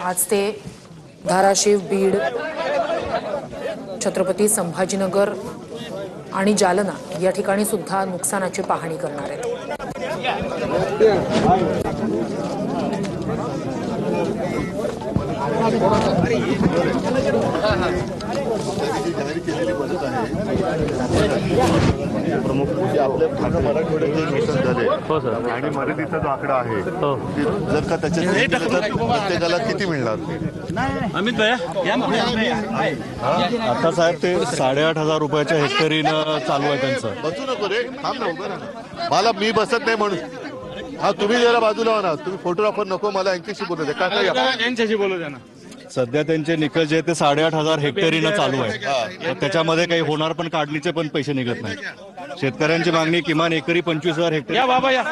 आज ते धाराशिव, बीड, छत्रपती संभाजीनगर आणि जालना या ठिकाणी सुद्धा नुकसानाची पाहणी करणार आहेत। प्रमुख आपल्या मराठवाड्याचे नुकसान झाले आणि मदतीचा जो आकडा आहे जर का त्याच्यात प्रत्येकाला किती मिळणार? आता साहेब ते 8,500 रुपयाच्या हेक्टरीनं चालू आहे त्यांचं। बसू नको रे, थांब ना, उभं राहा ना। मला मी बसत नाही म्हणून हा तुम्ही जरा बाजूला हो ना, तुम्ही फोटोग्राफर नको, मला यांच्याशी बोलू दे। काय यांच्याशी बोलू द्या ना। सध्या त्यांचे निकष जे ते 8,500 हेक्टरीनं चालू आहे, त्याच्यामध्ये काही होणार पण काढणीचे पण पैसे निघत नाही। शेतकऱ्यांची मागणी किमान एकरी 25,000 हेक्टर। या बाबा या।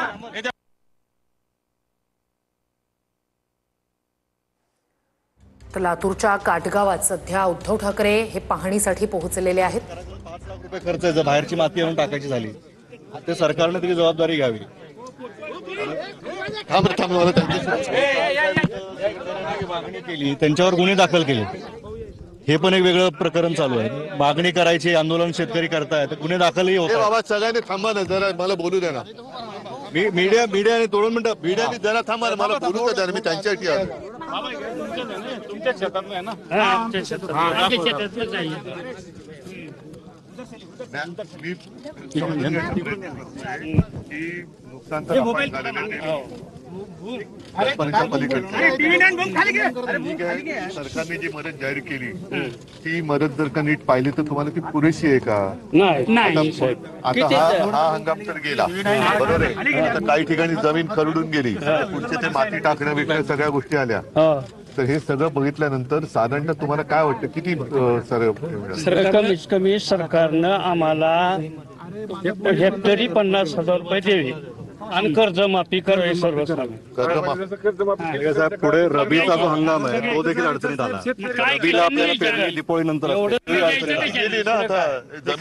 तर लातूरच्या काटगावात सध्या उद्धव ठाकरे हे पाहणीसाठी पोहोचलेले आहेत। 5 लाख रुपये खर्च आहे, जर बाहेरची माती आणून टाकायची झाली ते सरकारने त्याची जबाबदारी घ्यावी। मागणी केली, त्यांच्यावर गुन्हे दाखल केले, हे पण एक वेगळं प्रकरण चालू आहे। मागणी करायची, आंदोलन शेतकरी करतायत, गुन्हे दाखलही होत। बाबा सगळ्यांनी थांबा ना जरा, मला बोलू द्या ना। मीडियाने तोडून म्हणतात, मीडियाने जरा थांबा ना, मला बोलू द्या जरा, मी त्यांच्यासाठी आलो। तुमच्या शेतात आहे ना? सरकारने जी मदत जाहीर केली ती मदत जर का नीट पाहिली तर तुम्हाला ती पुरेशी आहे का? आता हा हंगाम तर गेला, बरोबर आहे। आता काही ठिकाणी जमीन खरडून गेली, पुढचे ते माती टाकणं बिकणं सगळ्या गोष्टी आल्या, तर हे सगळं बघितल्यानंतर साधारणतः तुम्हाला काय वाटतं किती कमीत कमी सरकारनं आम्हाला हेक्टरी 50,000 रुपये द्यावे आणि कर्जमाफी करावी सर्वसाधारण। साहेब पुढे रबीचा जो हंगाम आहे तो देखील अडचणीत आला। रबीला आपल्याला पेरणी दिपोळी नंतर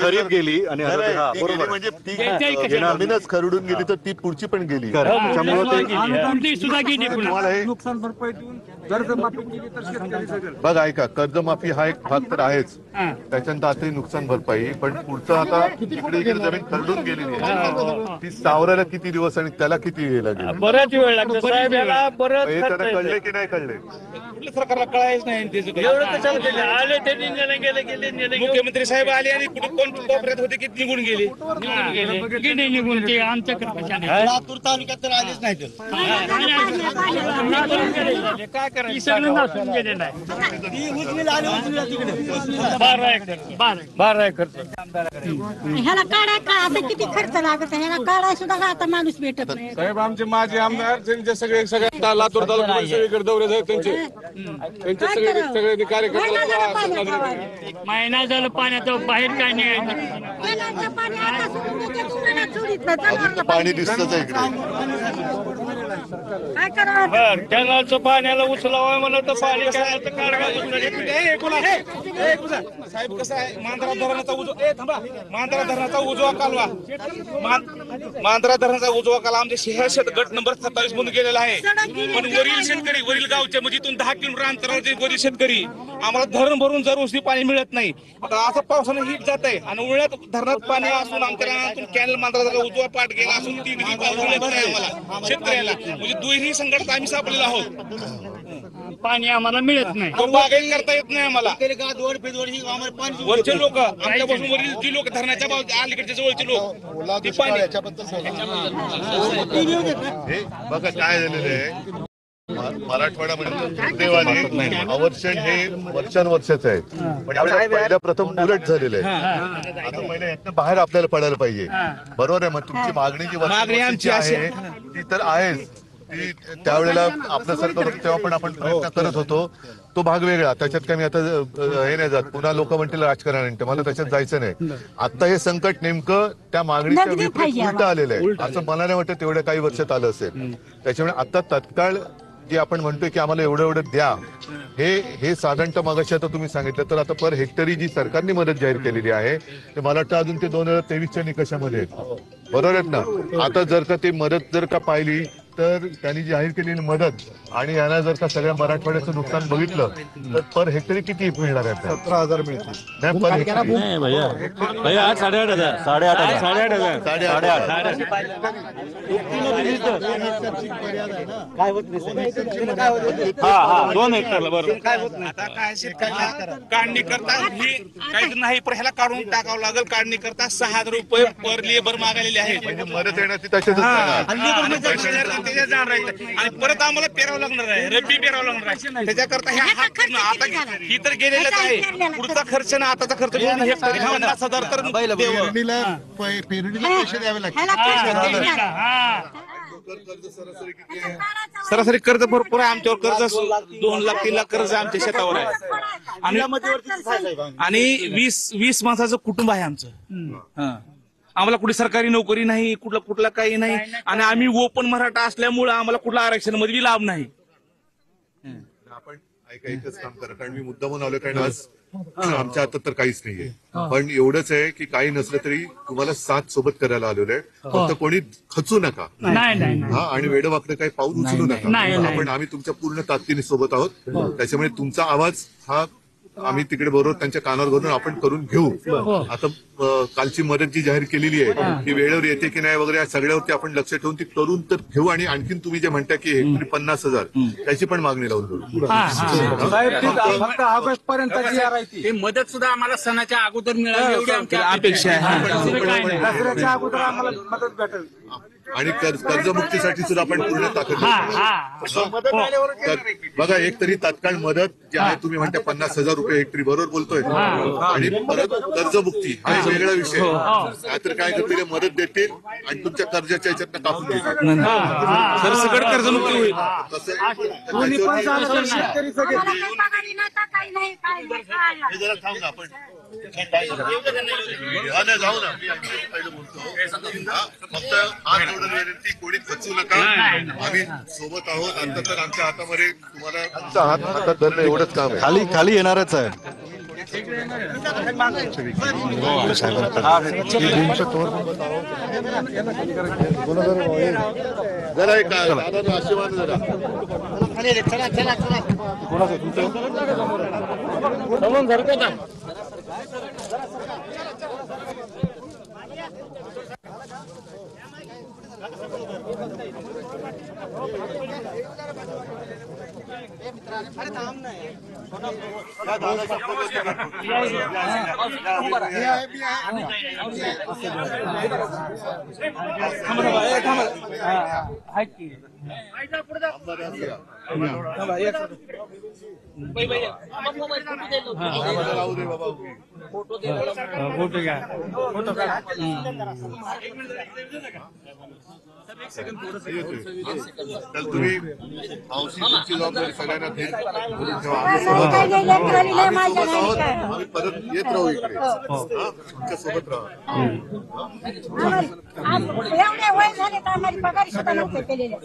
खरीप गेली आणि म्हणजे ती जमीनच खरडून गेली तर ती पुढची पण गेली, बघा ऐका, कर्जमाफी हा एक भाग तर आहेच, त्याच्यानंतर आता नुकसान भरपाई, पण पुढचं आता इकडे जमीन खरडून गेलेली आहे, ती सावरायला किती दिवस आणि त्याला किती वेळ लागेल? बराच वेळ लागतो साहेब, याला बरं कळले की नाही कळले? सरकारला कळायच नाही आले ते गेले मुख्यमंत्री साहेब आले आणि कुठे कोण कोपऱ्यात होते की निघून गेले निघून ते आमच्याकडे लातूर तालुक्यात तर आलेच नाही। काय करायचं गेले नाही। 12 एकर ह्याला काढा का आता किती खर्च लागत, ह्याला काढा सुद्धा आता माणूस भेटत नाही। साहेब आमचे माजी आमदार त्यांचे सगळ्या लातूर तालुक्यात सगळीकडे दौरे आहेत त्यांचे सगळे कार्यकर्ते। महिना झालं पाण्याचं बाहेर काय निघायचं, पाणी दिसतच आहे इकडे। काय करावं? कॅनलचं पाण्याला उचलावं म्हणलं तर पाणी साहेब कसं आहे, मांजरा धरणाचा उजवा कालवा, मांजरा धरणाचा उजवा कालवा आमच्या शहर गट नंबर 27 मधून गेलेला आहे, पण वरील शेतकरी, वरील गावचे म्हणजे इथून 10 किलोमीटर अंतरावरचे वरील शेतकरी आम्हाला धरण भरून जर पाणी मिळत नाही। आता असं पावसानं हिट जात आहे आणि उन्हाळ्यात धरणात पाणी असून आमच्या रानातून कॅनल मांजराचा उजवा पाठ गेला असून ती नदी मिळत नाही आम्हाला शेतकऱ्याला, म्हणजे दुहेरी संकटात आम्ही सापडलेलो आहोत। पाणी आम्हाला मिळत नाही, बागायत करता येत नाही आम्हाला। वरचे लोक आमच्यापासून वरील जी लोक धरणाच्या अलीकडच्या जवळचे लोक ती पाणी बघा काय झालेलं आहे, मराठवाड्यामध्ये दुर्दैवाने अवर्षण हे वर्षानुवर्षाचं आहे, पण पहिल्या प्रथम उलट झालेलं आहे। आता पहिल्या यातनं बाहेर आपल्याला पडायला पाहिजे, बरोबर आहे। मग तुमची मागणी जी वर्षानुवर्षाची आहे ती तर आहेच, ती त्यावेळेला आपलं सरकार होतं तेव्हा पण आपण प्रयत्न करत होतो, तो भाग वेगळा, त्याच्यात काही आता हे नाही जात, पुन्हा लोक म्हणतील राजकारण, मला त्याच्यात जायचं नाही। आता हे संकट नेमकं त्या मागणीच्या विपरीत उलट आलेलं आहे, असं मला नाही वाटतं तेवढ्या काही वर्षात आलं असेल। त्याच्यामुळे आता तत्काळ जे आपण म्हणतोय की आम्हाला एवढं द्या, हे साधारणतः मगाशी आता तुम्ही सांगितलं तर आता पर हेक्टरी जी सरकारने मदत जाहीर केलेली आहे ते मला वाटतं अजून ते 2023च्या निकषामध्ये आहेत, बरोबर आहेत ना? आता जर का ती मदत जर का पाहिली तर त्यांनी जाहीर केलेली मदत आणि यांना जर का सगळ्या मराठवाड्याचं नुकसान बघितलं तर पर हेक्टरी किती मिळणार आहे? 17,000 मिळतील. नाही, पर हेक्टरी भैया 8,500 2 हेक्टरला बरोबर. आता काय शेतकऱ्याला काढणी करता ही काहीच नाही, पण ह्याला काढून टाकावं लागेल. काढणी करता 6,000 रुपये पर लेबर मागायलेले आहेत. म्हणजे मदत येणार ती तशाच जाणार. आणि पैसे जर का त्याच्यात जाणार आहे आणि परत आम्हाला पेरावं लागणार आहे, रब्बी पेरावं लागणार आहे. त्याच्याकरता आता ही तर गेलेलंच आहे. पुढचा खर्च ना आताचा खर्च मिळून हेक्टरी 50,000 तर द्यावं. पेरणीला पैसे द्यावे लागतात. ह्याला कर्ज द्यायला. सरासरी कर्ज भरपूर आहे आमच्यावर. कर्ज 2 लाख 3 लाख कर्ज आमच्या शेतावर आहे. आणि 20 माणसाचं कुटुंब आहे आमचं. आम्हाला कुठे सरकारी नोकरी नाही, कुठला काही नाही. आणि आम्ही ओपन मराठा असल्यामुळे आम्हाला कुठला आरक्षण मध्ये लाभ नाही. आपण ऐका एकच काम करा, कारण मी मुद्दामून आलोय, कारण आज आमच्या हातात तर काहीच नाहीये. पण एवढंच आहे की काही नसलं तरी तुम्हाला साथ सोबत करायला आलेलो आहे. फक्त कोणी खचू नका. हा, आणि वेडवाकडे काही पाऊल उचलू नका. आम्ही तुमच्या पूर्ण ताकदीने सोबत आहोत. त्याच्यामुळे तुमचा आवाज हा आम्ही तिकडे बरोबर त्यांच्या कानावर घालून आपण करून घेऊ. आता कालची मदत जी जाहीर केलेली आहे ती वेळेवर येते की नाही वगैरे, या सगळ्यावरती आपण लक्ष ठेवून ती करून तर घेऊ. आणि आणखीन तुम्ही जे म्हणता की हेक्टरी 50,000 त्याची पण मागणी लावून देऊ. फक्त ऑगस्ट पर्यंत मदत सुद्धा आम्हाला सणाच्या अगोदर मिळावी एवढी आमची अपेक्षा आहे. दसऱ्याच्या अगोदर आम्हाला मदत भेटेल. आणि कर्जमुक्तीसाठी सुद्धा आपण पूर्ण ताकद बघा. एक तरी तात्काळ मदत जी आहे, तुम्ही म्हणता 50,000 रुपये हेक्टरी, बरोबर बोलतोय. आणि परत कर्जमुक्ती हा एक वेगळा विषय. नाहीतर काय करतील, मदत देतील आणि तुमच्या कर्जाच्या याच्यातनं कापून घेतील. सरसकट कर्जमुक्ती होईल. हे जरा थांब ना, आपण जाऊ ना. मी पहिलं बोलतो, फक्त हात जोडून विनंती, कोणी खचू नका. आम्ही सोबत आहोत. आता तर आमच्या हातामध्ये तुम्हाला आमचा हात हातात धरणं एवढंच काम आहे. खाली येणारच आहे. जरा एक आशीर्वाद जरा. राहू दे बाबा. फोटो घ्या. तर तुम्ही मावशी तुमची जबाबदारी सगळ्यांना धरून ठेवा. आम्ही परत येत राहू इकडे. तुमच्या सोबत राहा. एवढे वय झाले तर आम्हाला पगार सुद्धा नव्हते केलेले.